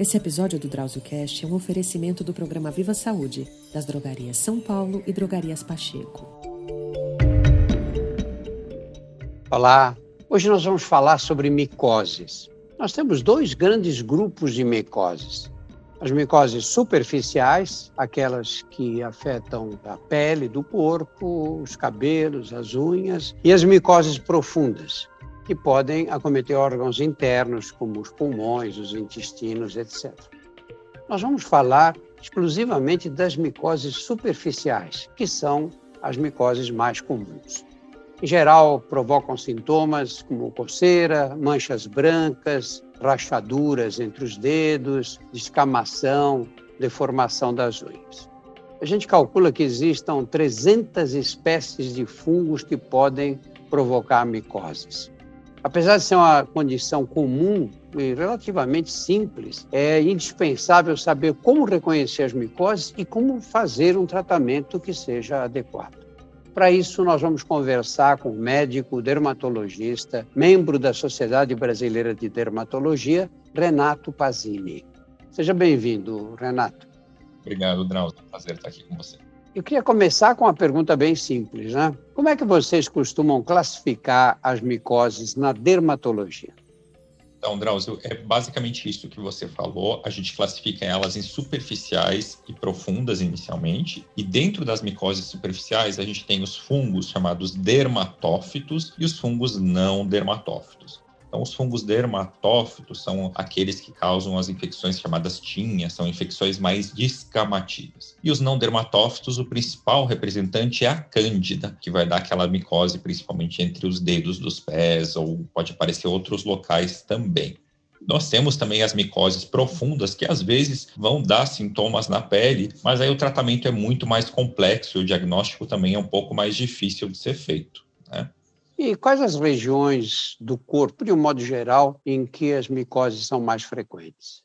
Esse episódio do DrauzioCast é um oferecimento do programa Viva Saúde, das drogarias São Paulo e drogarias Pacheco. Olá, hoje nós vamos falar sobre micoses. Nós temos dois grandes grupos de micoses. As micoses superficiais, aquelas que afetam a pele do corpo, os cabelos, as unhas, e as micoses profundas, que podem acometer órgãos internos, como os pulmões, os intestinos, etc. Nós vamos falar exclusivamente das micoses superficiais, que são as micoses mais comuns. Em geral, provocam sintomas como coceira, manchas brancas, rachaduras entre os dedos, descamação, deformação das unhas. A gente calcula que existam 300 espécies de fungos que podem provocar micoses. Apesar de ser uma condição comum e relativamente simples, é indispensável saber como reconhecer as micoses e como fazer um tratamento que seja adequado. Para isso, nós vamos conversar com o médico dermatologista, membro da Sociedade Brasileira de Dermatologia, Renato Pazini. Seja bem-vindo, Renato. Obrigado, Drauzio. É um prazer estar aqui com você. Eu queria começar com uma pergunta bem simples, né? Como é que vocês costumam classificar as micoses na dermatologia? Então, Drauzio, é basicamente isso que você falou. A gente classifica elas em superficiais e profundas inicialmente. E dentro das micoses superficiais, a gente tem os fungos chamados dermatófitos e os fungos não dermatófitos. Então, os fungos dermatófitos são aqueles que causam as infecções chamadas tinhas, são infecções mais descamativas. E os não dermatófitos, o principal representante é a cândida, que vai dar aquela micose principalmente entre os dedos dos pés, ou pode aparecer outros locais também. Nós temos também as micoses profundas, que às vezes vão dar sintomas na pele, mas aí o tratamento é muito mais complexo, o diagnóstico também é um pouco mais difícil de ser feito, né? E quais as regiões do corpo, de um modo geral, em que as micoses são mais frequentes?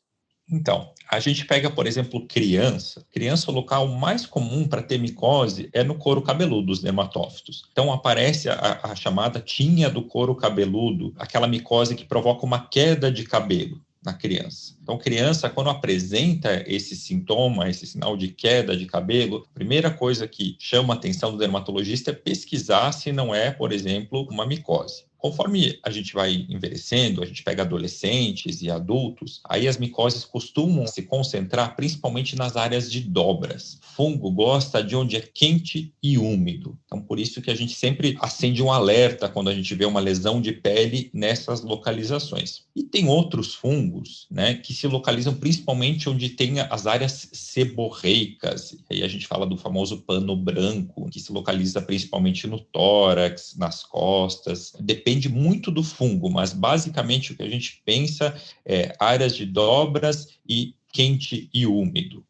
Então, a gente pega, por exemplo, criança. Criança, o local mais comum para ter micose é no couro cabeludo, os dermatófitos. Então, aparece a chamada tinha do couro cabeludo, aquela micose que provoca uma queda de cabelo na criança. Então, criança, quando apresenta esse sintoma, esse sinal de queda de cabelo, a primeira coisa que chama a atenção do dermatologista é pesquisar se não é, por exemplo, uma micose. Conforme a gente vai envelhecendo, a gente pega adolescentes e adultos, aí as micoses costumam se concentrar principalmente nas áreas de dobras. Fungo gosta de onde é quente e úmido. Então, por isso que a gente sempre acende um alerta quando a gente vê uma lesão de pele nessas localizações. E tem outros fungos, né, que se localizam principalmente onde tem as áreas seborreicas. Aí a gente fala do famoso pano branco, que se localiza principalmente no tórax, nas costas. Depende muito do fungo, mas basicamente o que a gente pensa é áreas de dobras e quente e úmido.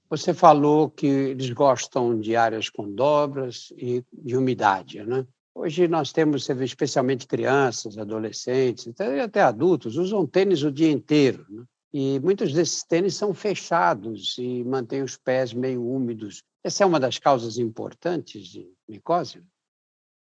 Você falou que eles gostam de áreas com dobras e de umidade, né? Hoje nós temos, você vê, especialmente crianças, adolescentes, até adultos, usam tênis o dia inteiro, né? E muitos desses tênis são fechados e mantêm os pés meio úmidos. Essa é uma das causas importantes de micose?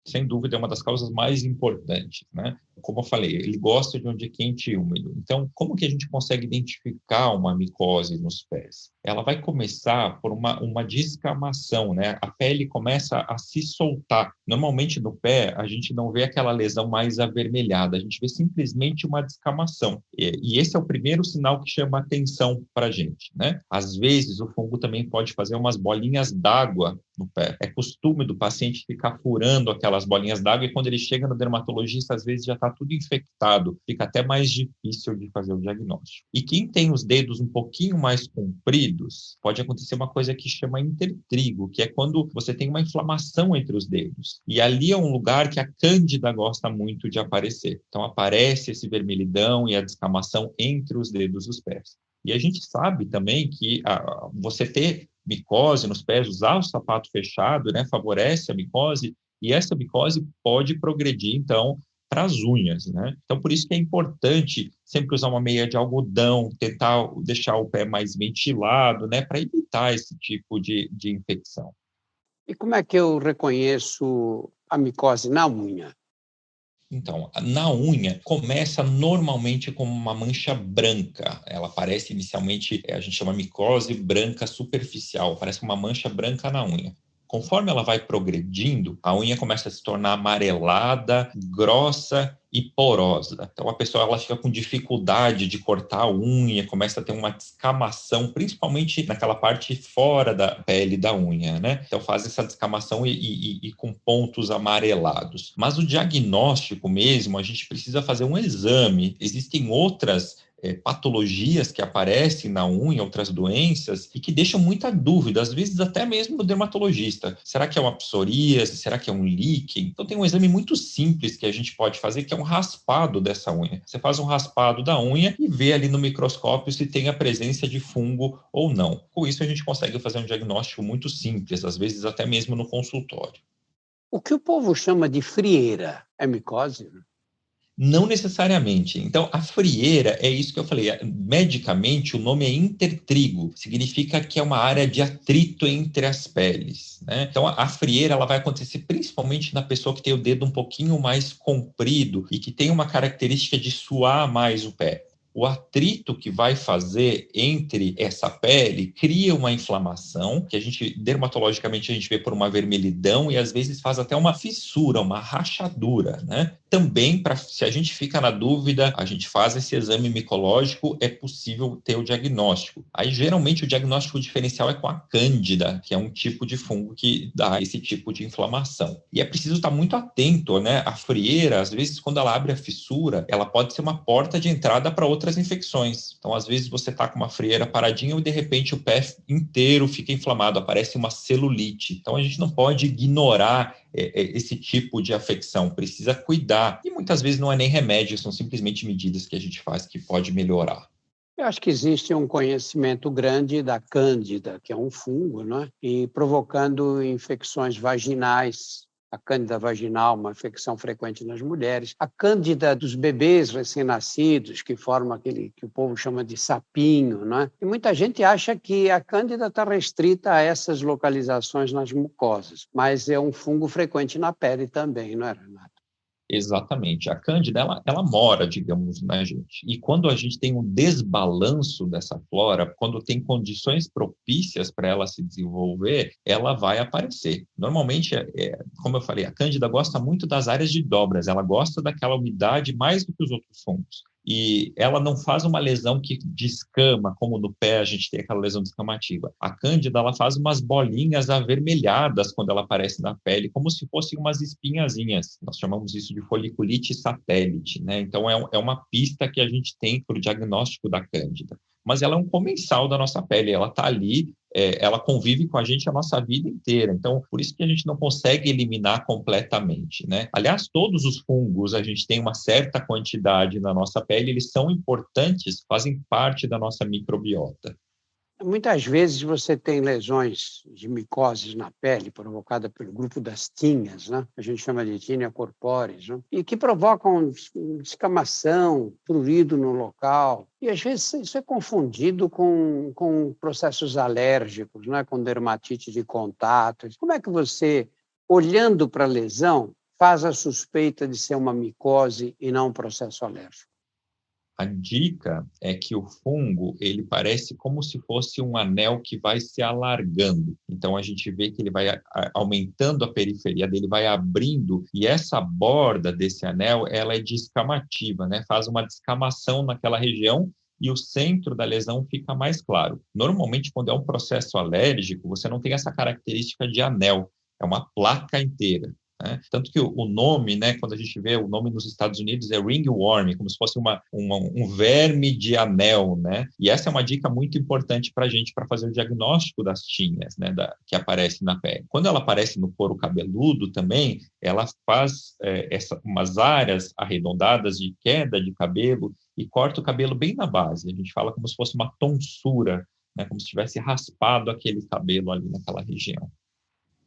Sem dúvida, é uma das causas mais importantes, né? Como eu falei, ele gosta de onde é quente e úmido. Então, como que a gente consegue identificar uma micose nos pés? Ela vai começar por uma descamação, né? A pele começa a se soltar. Normalmente, no pé, a gente não vê aquela lesão mais avermelhada, a gente vê simplesmente uma descamação. E esse é o primeiro sinal que chama atenção para a gente, né? Às vezes, o fungo também pode fazer umas bolinhas d'água no pé. É costume do paciente ficar furando aquelas bolinhas d'água e quando ele chega no dermatologista, às vezes já está tudo infectado, fica até mais difícil de fazer o diagnóstico. E quem tem os dedos um pouquinho mais compridos, pode acontecer uma coisa que chama intertrigo, que é quando você tem uma inflamação entre os dedos. E ali é um lugar que a cândida gosta muito de aparecer. Então aparece esse vermelhidão e a descamação entre os dedos dos pés. E a gente sabe também que você ter micose nos pés, usar o sapato fechado, né, favorece a micose, e essa micose pode progredir, então, para as unhas, né? Então, por isso que é importante sempre usar uma meia de algodão, tentar deixar o pé mais ventilado, né, para evitar esse tipo de infecção. E como é que eu reconheço a micose na unha? Então, na unha, começa normalmente como uma mancha branca. Ela aparece inicialmente, a gente chama micose branca superficial, parece uma mancha branca na unha. Conforme ela vai progredindo, a unha começa a se tornar amarelada, grossa e porosa. Então, a pessoa ela fica com dificuldade de cortar a unha, começa a ter uma descamação, principalmente naquela parte fora da pele da unha, né? Então, faz essa descamação e com pontos amarelados. Mas o diagnóstico mesmo, a gente precisa fazer um exame. Existem outras patologias que aparecem na unha, outras doenças, e que deixam muita dúvida, às vezes até mesmo no dermatologista. Será que é uma psoríase? Será que é um líquen? Então tem um exame muito simples que a gente pode fazer, que é um raspado dessa unha. Você faz um raspado da unha e vê ali no microscópio se tem a presença de fungo ou não. Com isso a gente consegue fazer um diagnóstico muito simples, às vezes até mesmo no consultório. O que o povo chama de frieira é micose? Não necessariamente. Então, a frieira é isso que eu falei. Medicamente, o nome é intertrigo. Significa que é uma área de atrito entre as peles, né? Então, a frieira ela vai acontecer principalmente na pessoa que tem o dedo um pouquinho mais comprido e que tem uma característica de suar mais o pé. O atrito que vai fazer entre essa pele cria uma inflamação, que dermatologicamente, a gente vê por uma vermelhidão e às vezes faz até uma fissura, uma rachadura, né? Também, se a gente fica na dúvida, a gente faz esse exame micológico, é possível ter o diagnóstico. Aí, geralmente, o diagnóstico diferencial é com a cândida, que é um tipo de fungo que dá esse tipo de inflamação. E é preciso estar muito atento, né? A frieira, às vezes, quando ela abre a fissura, ela pode ser uma porta de entrada para outras infecções. Então, às vezes, você está com uma frieira paradinha e, de repente, o pé inteiro fica inflamado, aparece uma celulite. Então, a gente não pode ignorar esse tipo de afecção, precisa cuidar. E muitas vezes não é nem remédio, são simplesmente medidas que a gente faz que pode melhorar. Eu acho que existe um conhecimento grande da cândida, que é um fungo, né? E provocando infecções vaginais. A cândida vaginal, uma infecção frequente nas mulheres. A cândida dos bebês recém-nascidos, que forma aquele que o povo chama de sapinho, né? E muita gente acha que a cândida está restrita a essas localizações nas mucosas, mas é um fungo frequente na pele também, não é, Renato? Exatamente. A cândida, ela mora, digamos, na gente. E quando a gente tem um desbalanço dessa flora, quando tem condições propícias para ela se desenvolver, ela vai aparecer. Normalmente, como eu falei, a cândida gosta muito das áreas de dobras, ela gosta daquela umidade mais do que os outros fungos. E ela não faz uma lesão que descama, como no pé a gente tem aquela lesão descamativa. A cândida, ela faz umas bolinhas avermelhadas quando ela aparece na pele, como se fossem umas espinhazinhas. Nós chamamos isso de foliculite satélite, né? Então, é uma pista que a gente tem para o diagnóstico da cândida. Mas ela é um comensal da nossa pele, ela está ali, ela convive com a gente a nossa vida inteira. Então, por isso que a gente não consegue eliminar completamente, né? Aliás, todos os fungos, a gente tem uma certa quantidade na nossa pele, eles são importantes, fazem parte da nossa microbiota. Muitas vezes você tem lesões de micoses na pele provocada pelo grupo das tinhas, né? A gente chama de tinea corporis, né? E que provocam descamação, prurido no local. E às vezes isso é confundido com processos alérgicos, né? Com dermatite de contato. Como é que você, olhando para a lesão, faz a suspeita de ser uma micose e não um processo alérgico? A dica é que o fungo, ele parece como se fosse um anel que vai se alargando. Então, a gente vê que ele vai aumentando a periferia dele, vai abrindo, e essa borda desse anel, ela é descamativa, né? Faz uma descamação naquela região e o centro da lesão fica mais claro. Normalmente, quando é um processo alérgico, você não tem essa característica de anel, é uma placa inteira. Né? Tanto que o nome, né, quando a gente vê o nome nos Estados Unidos é ringworm, como se fosse um verme de anel, né? E essa é uma dica muito importante para a gente para fazer o diagnóstico das tinhas, né, que aparece na pele. Quando ela aparece no couro cabeludo também, ela faz umas áreas arredondadas de queda de cabelo e corta o cabelo bem na base. A gente fala como se fosse uma tonsura, né, como se tivesse raspado aquele cabelo ali naquela região.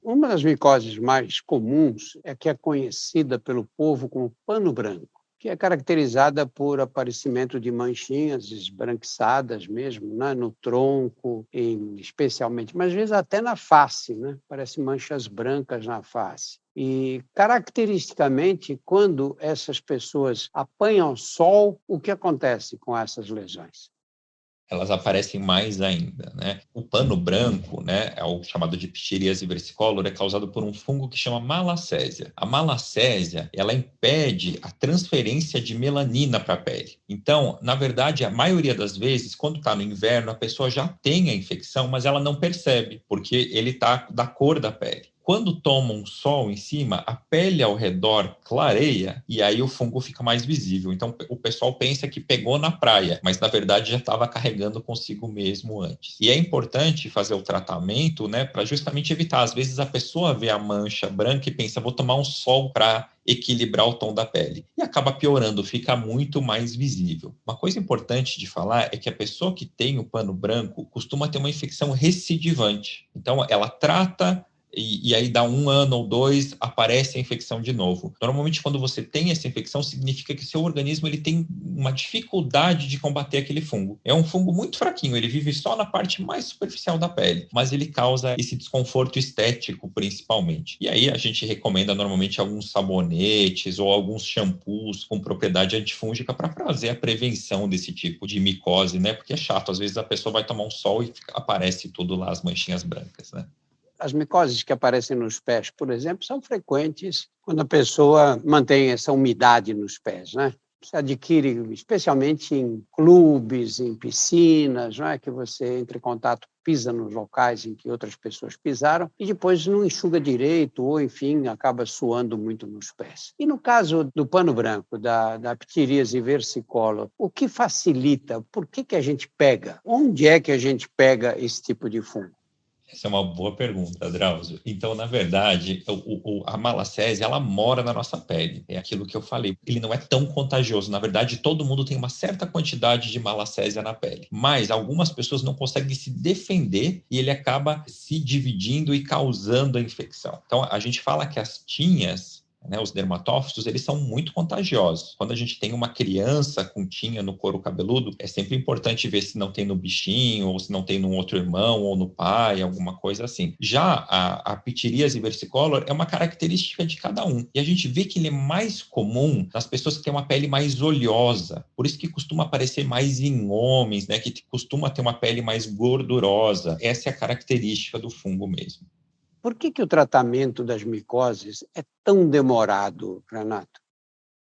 Uma das micoses mais comuns é que é conhecida pelo povo como pano branco. que é caracterizada por aparecimento de manchinhas esbranquiçadas mesmo, né, no tronco, especialmente, mas às vezes até na face, né? Parece manchas brancas na face. E, caracteristicamente, quando essas pessoas apanham sol, o que acontece com essas lesões? Elas aparecem mais ainda, né? O pano branco, né, é o chamado de ptiríase versicolor, é causado por um fungo que chama malacésia. A malacésia, ela impede a transferência de melanina para a pele. Então, na verdade, a maioria das vezes, quando está no inverno, a pessoa já tem a infecção, mas ela não percebe, porque ele está da cor da pele. Quando toma um sol em cima, a pele ao redor clareia e aí o fungo fica mais visível. Então, o pessoal pensa que pegou na praia, mas na verdade já estava carregando consigo mesmo antes. E é importante fazer o tratamento, né, para justamente evitar. Às vezes a pessoa vê a mancha branca e pensa, vou tomar um sol para equilibrar o tom da pele. E acaba piorando, fica muito mais visível. Uma coisa importante de falar é que a pessoa que tem o pano branco costuma ter uma infecção recidivante. Então, ela trata e aí dá 1 ano ou 2, aparece a infecção de novo. Normalmente, quando você tem essa infecção, significa que seu organismo ele tem uma dificuldade de combater aquele fungo. É um fungo muito fraquinho, ele vive só na parte mais superficial da pele, mas ele causa esse desconforto estético, principalmente. E aí a gente recomenda normalmente alguns sabonetes ou alguns shampoos com propriedade antifúngica para fazer a prevenção desse tipo de micose, né? Porque é chato, às vezes a pessoa vai tomar um sol e aparece tudo lá, as manchinhas brancas, né? As micoses que aparecem nos pés, por exemplo, são frequentes quando a pessoa mantém essa umidade nos pés, né? Você adquire, especialmente em clubes, em piscinas, não é? Que você entra em contato, pisa nos locais em que outras pessoas pisaram e depois não enxuga direito ou, enfim, acaba suando muito nos pés. E no caso do pano branco, da ptiríase versicolor, o que facilita? Por que a gente pega? Onde é que a gente pega esse tipo de fungo? Essa é uma boa pergunta, Drauzio. Então, na verdade, a malacésia, ela mora na nossa pele. É aquilo que eu falei. Ele não é tão contagioso. Na verdade, todo mundo tem uma certa quantidade de malacésia na pele. Mas algumas pessoas não conseguem se defender e ele acaba se dividindo e causando a infecção. Então, a gente fala que as tinhas, né, os dermatófitos, eles são muito contagiosos. Quando a gente tem uma criança com tinha no couro cabeludo, é sempre importante ver se não tem no bichinho, ou se não tem no outro irmão, ou no pai, alguma coisa assim. Já a ptiríase versicolor é uma característica de cada um. E a gente vê que ele é mais comum nas pessoas que têm uma pele mais oleosa. Por isso que costuma aparecer mais em homens, né, que costuma ter uma pele mais gordurosa. Essa é a característica do fungo mesmo. Por que o tratamento das micoses é tão demorado, Renato?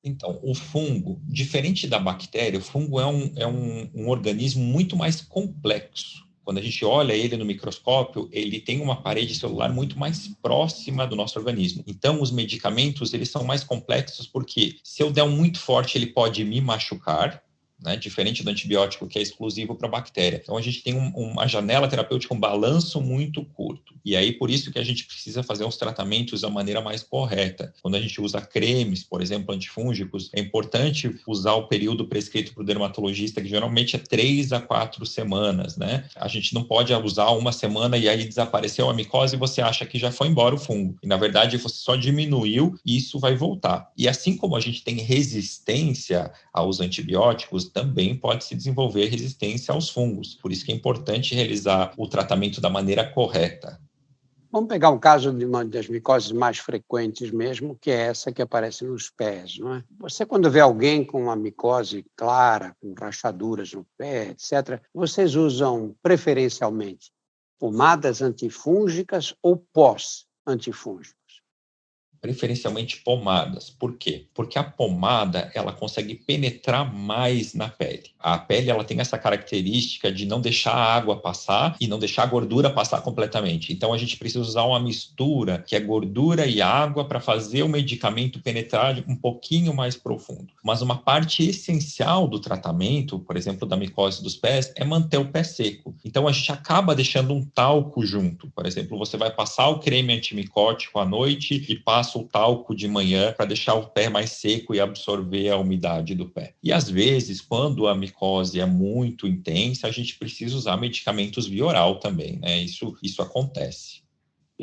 Então, o fungo, diferente da bactéria, o fungo é um organismo muito mais complexo. Quando a gente olha ele no microscópio, ele tem uma parede celular muito mais próxima do nosso organismo. Então, os medicamentos, eles são mais complexos porque se eu der um muito forte, ele pode me machucar, né? Diferente do antibiótico, que é exclusivo para a bactéria. Então, a gente tem uma janela terapêutica, um balanço muito curto. E aí, por isso que a gente precisa fazer os tratamentos da maneira mais correta. Quando a gente usa cremes, por exemplo, antifúngicos, é importante usar o período prescrito para o dermatologista, que geralmente é 3 a 4 semanas, né? A gente não pode usar 1 semana e aí desapareceu a micose e você acha que já foi embora o fungo. E, na verdade, você só diminuiu e isso vai voltar. E assim como a gente tem resistência aos antibióticos, também pode se desenvolver resistência aos fungos. Por isso que é importante realizar o tratamento da maneira correta. Vamos pegar um caso de uma das micoses mais frequentes mesmo, que é essa que aparece nos pés, não é? Você, quando vê alguém com uma micose clara, com rachaduras no pé, etc., vocês usam preferencialmente pomadas antifúngicas ou pós-antifúngicos? Preferencialmente pomadas. Por quê? Porque a pomada, ela consegue penetrar mais na pele. A pele, ela tem essa característica de não deixar a água passar e não deixar a gordura passar completamente. Então, a gente precisa usar uma mistura que é gordura e água para fazer o medicamento penetrar um pouquinho mais profundo. Mas uma parte essencial do tratamento, por exemplo, da micose dos pés, é manter o pé seco. Então, a gente acaba deixando um talco junto. Por exemplo, você vai passar o creme antimicótico à noite e passa o talco de manhã para deixar o pé mais seco e absorver a umidade do pé. E às vezes, quando a micose é muito intensa, a gente precisa usar medicamentos via oral também, né? Isso acontece.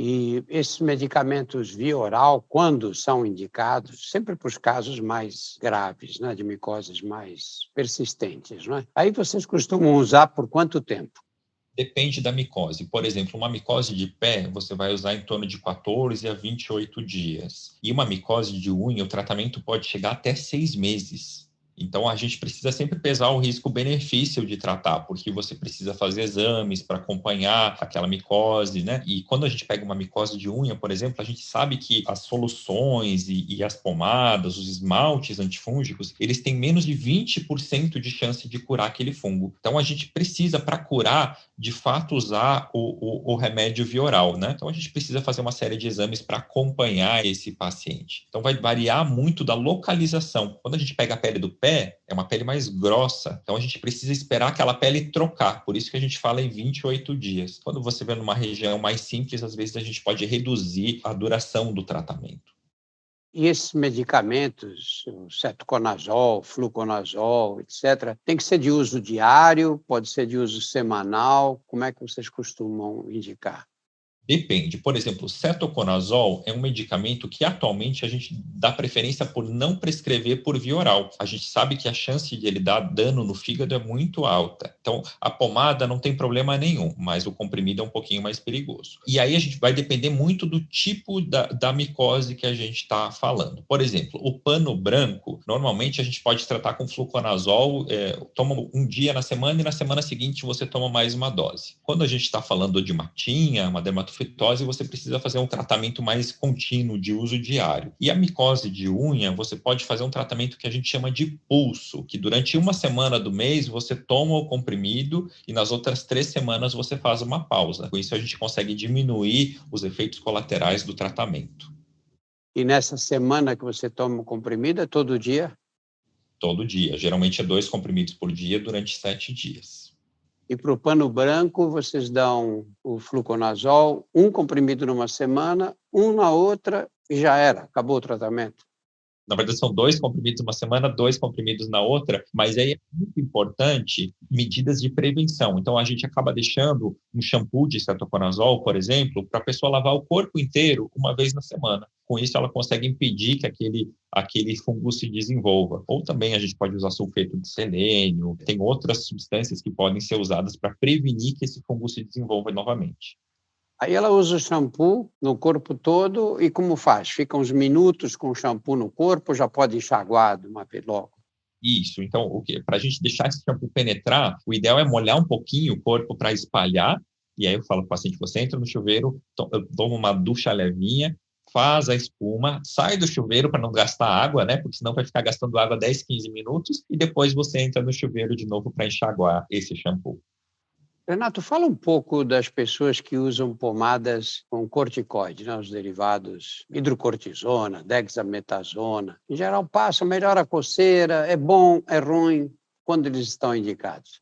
E esses medicamentos via oral, quando são indicados, sempre para os casos mais graves, né, de micoses mais persistentes, não é? Aí vocês costumam usar por quanto tempo? Depende da micose. Por exemplo, uma micose de pé, você vai usar em torno de 14 a 28 dias. E uma micose de unha, o tratamento pode chegar até 6 meses. Então, a gente precisa sempre pesar o risco-benefício de tratar, porque você precisa fazer exames para acompanhar aquela micose, né? E quando a gente pega uma micose de unha, por exemplo, a gente sabe que as soluções e as pomadas, os esmaltes antifúngicos, eles têm menos de 20% de chance de curar aquele fungo. Então, a gente precisa, para curar, de fato, usar o remédio via oral, né? Então, a gente precisa fazer uma série de exames para acompanhar esse paciente. Então, vai variar muito da localização. Quando a gente pega a pele do pé, é uma pele mais grossa, então a gente precisa esperar aquela pele trocar, por isso que a gente fala em 28 dias. Quando você vê numa região mais simples, às vezes a gente pode reduzir a duração do tratamento. E esses medicamentos, o cetoconazol, fluconazol, etc., tem que ser de uso diário, pode ser de uso semanal, como é que vocês costumam indicar? Depende. Por exemplo, o cetoconazol é um medicamento que atualmente a gente dá preferência por não prescrever por via oral. A gente sabe que a chance de ele dar dano no fígado é muito alta. Então, a pomada não tem problema nenhum, mas o comprimido é um pouquinho mais perigoso. E aí a gente vai depender muito do tipo da micose que a gente está falando. Por exemplo, o pano branco, normalmente a gente pode tratar com fluconazol, toma um dia na semana e na semana seguinte você toma mais uma dose. Quando a gente está falando de uma tinha, uma dermatofitose, você precisa fazer um tratamento mais contínuo, de uso diário. E a micose de unha, você pode fazer um tratamento que a gente chama de pulso, que durante uma semana do mês você toma o comprimido e nas outras 3 semanas você faz uma pausa. Com isso a gente consegue diminuir os efeitos colaterais do tratamento. E nessa semana que você toma o comprimido, é todo dia? Todo dia. Geralmente é 2 comprimidos por dia durante 7 dias. E para o pano branco, vocês dão o fluconazol, um comprimido numa semana, um na outra e já era, acabou o tratamento. Na verdade, são 2 comprimidos uma semana, 2 comprimidos na outra, mas aí é muito importante medidas de prevenção. Então, a gente acaba deixando um shampoo de cetoconazol, por exemplo, para a pessoa lavar o corpo inteiro uma vez na semana. Com isso, ela consegue impedir que aquele fungo se desenvolva. Ou também a gente pode usar sulfeto de selênio, tem outras substâncias que podem ser usadas para prevenir que esse fungo se desenvolva novamente. Aí ela usa o shampoo no corpo todo e como faz? Fica uns minutos com o shampoo no corpo, já pode enxaguar de uma vez logo? Isso, então, para a gente deixar esse shampoo penetrar, o ideal é molhar um pouquinho o corpo para espalhar, e aí eu falo para o paciente, você entra no chuveiro, toma uma ducha levinha, faz a espuma, sai do chuveiro para não gastar água, né, porque senão vai ficar gastando água 10, 15 minutos, e depois você entra no chuveiro de novo para enxaguar esse shampoo. Renato, fala um pouco das pessoas que usam pomadas com corticoide, né? Os derivados hidrocortisona, dexametasona. Em geral, passam, melhora a coceira, é bom, é ruim, quando eles estão indicados?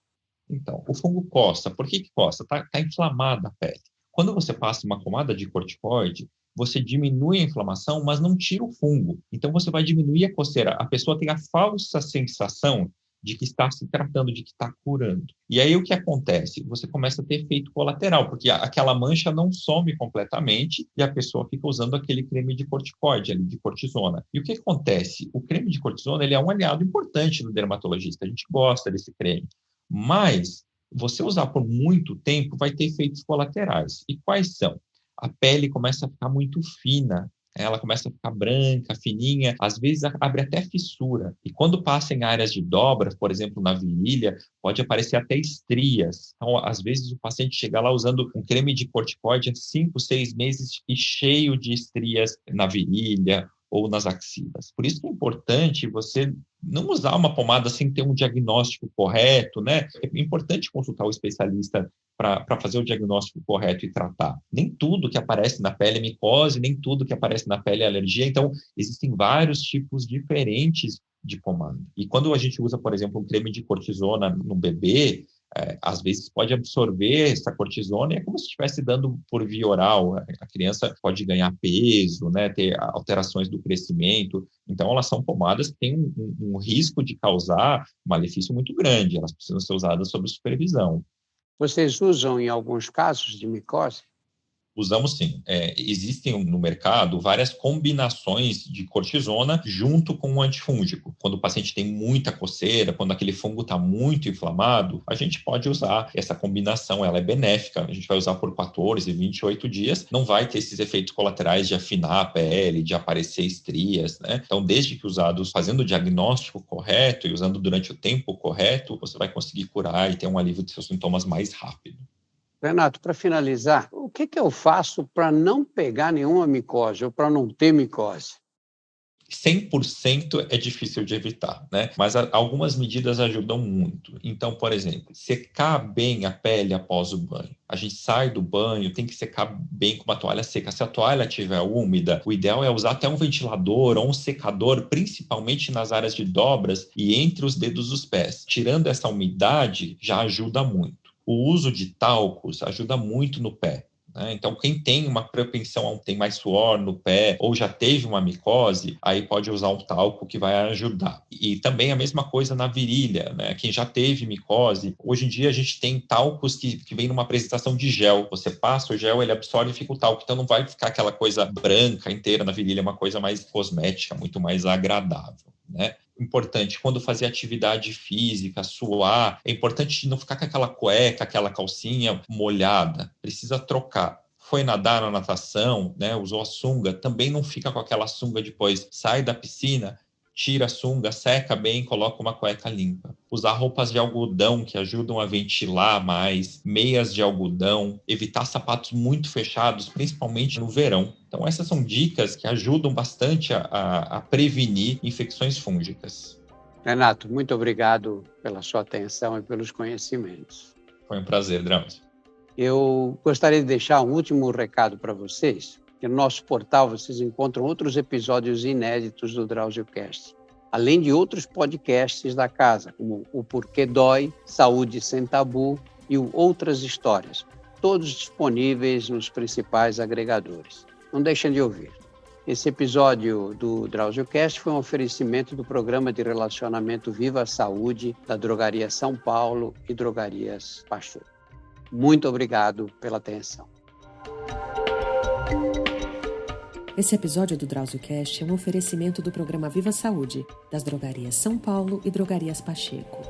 Então, o fungo coça. Por que coça? Tá inflamada a pele. Quando você passa uma pomada de corticoide, você diminui a inflamação, mas não tira o fungo. Então, você vai diminuir a coceira. A pessoa tem a falsa sensação de que está se tratando, de que está curando. E aí o que acontece? Você começa a ter efeito colateral, porque aquela mancha não some completamente e a pessoa fica usando aquele creme de corticoide, ali, de cortisona. E o que acontece? O creme de cortisona ele é um aliado importante do dermatologista, a gente gosta desse creme, mas você usar por muito tempo vai ter efeitos colaterais. E quais são? A pele começa a ficar muito fina, ela começa a ficar branca, fininha, às vezes abre até fissura. E quando passa em áreas de dobra, por exemplo, na virilha, pode aparecer até estrias. Então, às vezes, o paciente chega lá usando um creme de corticoide há 5, 6 meses e cheio de estrias na virilha ou nas axilas. Por isso que é importante você não usar uma pomada sem ter um diagnóstico correto, né? É importante consultar o especialista para fazer o diagnóstico correto e tratar. Nem tudo que aparece na pele é micose, nem tudo que aparece na pele é alergia, então existem vários tipos diferentes de pomada. E quando a gente usa, por exemplo, um creme de cortisona no bebê, às vezes pode absorver essa cortisona e é como se estivesse dando por via oral. A criança pode ganhar peso, né, ter alterações do crescimento. Então, elas são pomadas que têm um risco de causar um malefício muito grande. Elas precisam ser usadas sob supervisão. Vocês usam em alguns casos de micose? Usamos sim. Existem no mercado várias combinações de cortisona junto com o antifúngico. Quando o paciente tem muita coceira, quando aquele fungo está muito inflamado, a gente pode usar essa combinação, ela é benéfica. A gente vai usar por 14, 28 dias, não vai ter esses efeitos colaterais de afinar a pele, de aparecer estrias, né? Então, desde que usados fazendo o diagnóstico correto e usando durante o tempo correto, você vai conseguir curar e ter um alívio de seus sintomas mais rápido. Renato, para finalizar, o que eu faço para não pegar nenhuma micose ou para não ter micose? 100% é difícil de evitar, né? Mas algumas medidas ajudam muito. Então, por exemplo, secar bem a pele após o banho. A gente sai do banho, tem que secar bem com uma toalha seca. Se a toalha estiver úmida, o ideal é usar até um ventilador ou um secador, principalmente nas áreas de dobras e entre os dedos dos pés. Tirando essa umidade, já ajuda muito. O uso de talcos ajuda muito no pé. Então, quem tem uma propensão, tem mais suor no pé ou já teve uma micose, aí pode usar um talco que vai ajudar. E também a mesma coisa na virilha, né? Quem já teve micose, hoje em dia a gente tem talcos que vem numa apresentação de gel. Você passa o gel, ele absorve e fica o talco. Então, não vai ficar aquela coisa branca inteira na virilha, é uma coisa mais cosmética, muito mais agradável, né? Importante, quando fazer atividade física, suar, é importante não ficar com aquela cueca, aquela calcinha molhada, precisa trocar. Foi nadar na natação, né, usou a sunga, também não fica com aquela sunga depois, sai da piscina, tira a sunga, seca bem, coloca uma cueca limpa. Usar roupas de algodão que ajudam a ventilar mais, meias de algodão, evitar sapatos muito fechados, principalmente no verão. Então, essas são dicas que ajudam bastante a prevenir infecções fúngicas. Renato, muito obrigado pela sua atenção e pelos conhecimentos. Foi um prazer, Drauzio. Eu gostaria de deixar um último recado para vocês. Que no nosso portal vocês encontram outros episódios inéditos do DrauzioCast, além de outros podcasts da casa, como o Porquê Dói, Saúde Sem Tabu e o Outras Histórias, todos disponíveis nos principais agregadores. Não deixem de ouvir. Esse episódio do DrauzioCast foi um oferecimento do Programa de Relacionamento Viva Saúde da Drogaria São Paulo e Drogarias Pacheco. Muito obrigado pela atenção. Esse episódio do DrauzioCast é um oferecimento do programa Viva Saúde, das Drogarias São Paulo e Drogarias Pacheco.